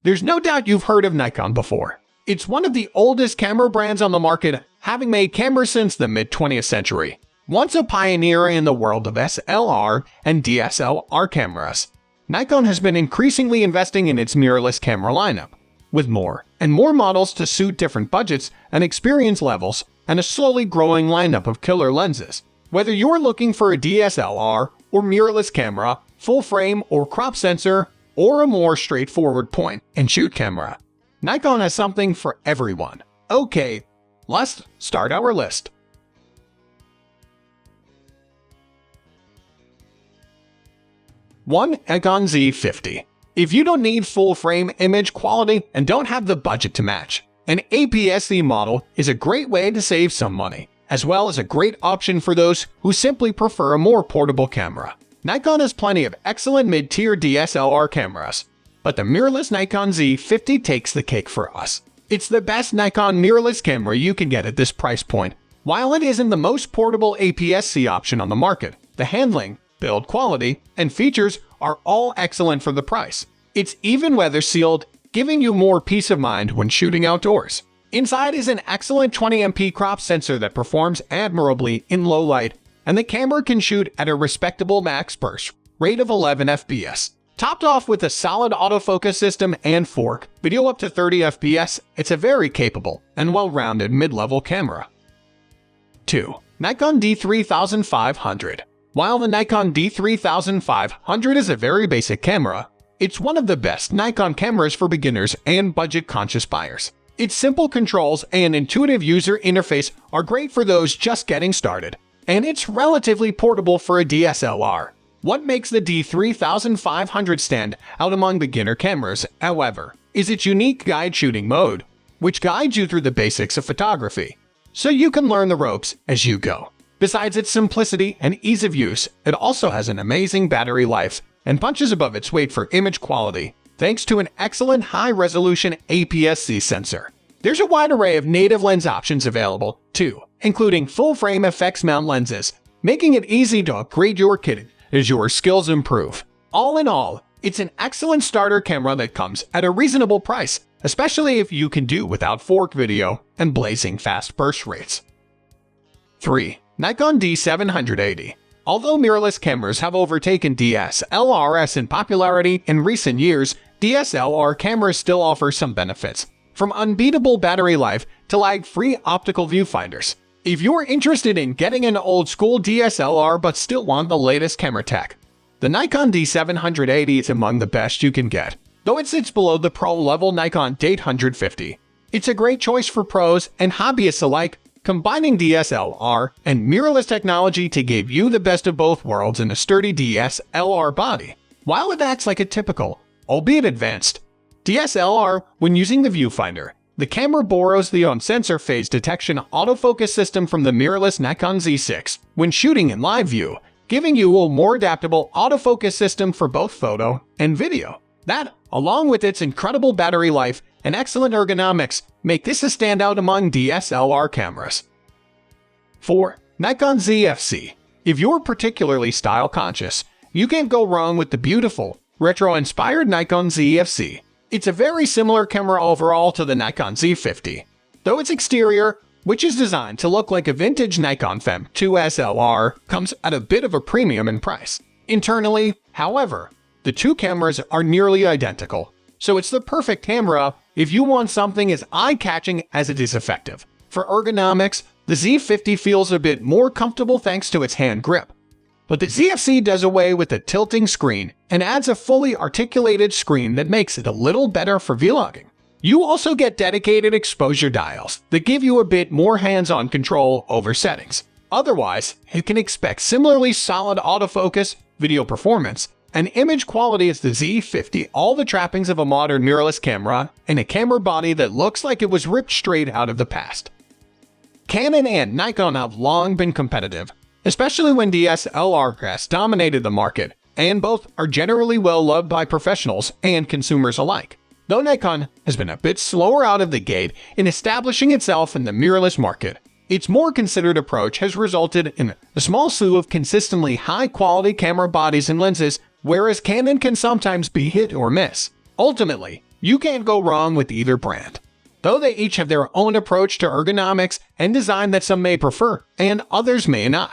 There's no doubt you've heard of Nikon before. It's one of the oldest camera brands on the market, having made cameras since the mid-20th century. Once a pioneer in the world of SLR and DSLR cameras, Nikon has been increasingly investing in its mirrorless camera lineup, with more and more models to suit different budgets and experience levels, and a slowly growing lineup of killer lenses. Whether you're looking for a DSLR or mirrorless camera, full frame or crop sensor, or a more straightforward point-and-shoot camera, Nikon has something for everyone. Okay, let's start our list. 1. Nikon Z50. If you don't need full-frame image quality and don't have the budget to match, an APS-C model is a great way to save some money, as well as a great option for those who simply prefer a more portable camera. Nikon has plenty of excellent mid-tier DSLR cameras, but the mirrorless Nikon Z50 takes the cake for us. It's the best Nikon mirrorless camera you can get at this price point. While it isn't the most portable APS-C option on the market, the handling, build quality, and features are all excellent for the price. It's even weather-sealed, giving you more peace of mind when shooting outdoors. Inside is an excellent 20MP crop sensor that performs admirably in low light, and the camera can shoot at a respectable max burst rate of 11 fps. Topped off with a solid autofocus system and fork video up to 30 fps, it's a very capable and well-rounded mid-level camera. 2. Nikon D3500. While the Nikon D3500 is a very basic camera, it's one of the best Nikon cameras for beginners and budget-conscious buyers. Its simple controls and intuitive user interface are great for those just getting started, and it's relatively portable for a DSLR. What makes the D3500 stand out among beginner cameras, however, is its unique guide shooting mode, which guides you through the basics of photography, so you can learn the ropes as you go. Besides its simplicity and ease of use, it also has an amazing battery life and punches above its weight for image quality, thanks to an excellent high-resolution APS-C sensor. There's a wide array of native lens options available, too, including full-frame FX mount lenses, making it easy to upgrade your kit as your skills improve. All in all, it's an excellent starter camera that comes at a reasonable price, especially if you can do without fork video and blazing fast burst rates. 3. Nikon D780. Although mirrorless cameras have overtaken DSLRs in popularity in recent years, DSLR cameras still offer some benefits, from unbeatable battery life to lag-free optical viewfinders. If you're interested in getting an old-school DSLR but still want the latest camera tech, the Nikon D780 is among the best you can get, though it sits below the pro-level Nikon D850. It's a great choice for pros and hobbyists alike, combining DSLR and mirrorless technology to give you the best of both worlds in a sturdy DSLR body. While it acts like a typical, albeit advanced, DSLR when using the viewfinder, the camera borrows the on-sensor phase detection autofocus system from the mirrorless Nikon Z6 when shooting in live view, giving you a more adaptable autofocus system for both photo and video. That, along with its incredible battery life and excellent ergonomics, make this a standout among DSLR cameras. 4. Nikon ZFC. If you're particularly style-conscious, you can't go wrong with the beautiful, retro-inspired Nikon ZFC. It's a very similar camera overall to the Nikon Z50, though its exterior, which is designed to look like a vintage Nikon FEM 2 SLR, comes at a bit of a premium in price. Internally, however, the two cameras are nearly identical, so it's the perfect camera if you want something as eye-catching as it is effective. For ergonomics, the Z50 feels a bit more comfortable thanks to its hand grip, but the ZFC does away with the tilting screen and adds a fully articulated screen that makes it a little better for vlogging. You also get dedicated exposure dials that give you a bit more hands-on control over settings. Otherwise, you can expect similarly solid autofocus, video performance, and image quality as the Z50, all the trappings of a modern mirrorless camera, and a camera body that looks like it was ripped straight out of the past. Canon and Nikon have long been competitive, especially when DSLR has dominated the market, and both are generally well loved by professionals and consumers alike. Though Nikon has been a bit slower out of the gate in establishing itself in the mirrorless market, its more considered approach has resulted in a small slew of consistently high-quality camera bodies and lenses, whereas Canon can sometimes be hit or miss. Ultimately, You can't go wrong with either brand, though they each have their own approach to ergonomics and design that some may prefer and others may not.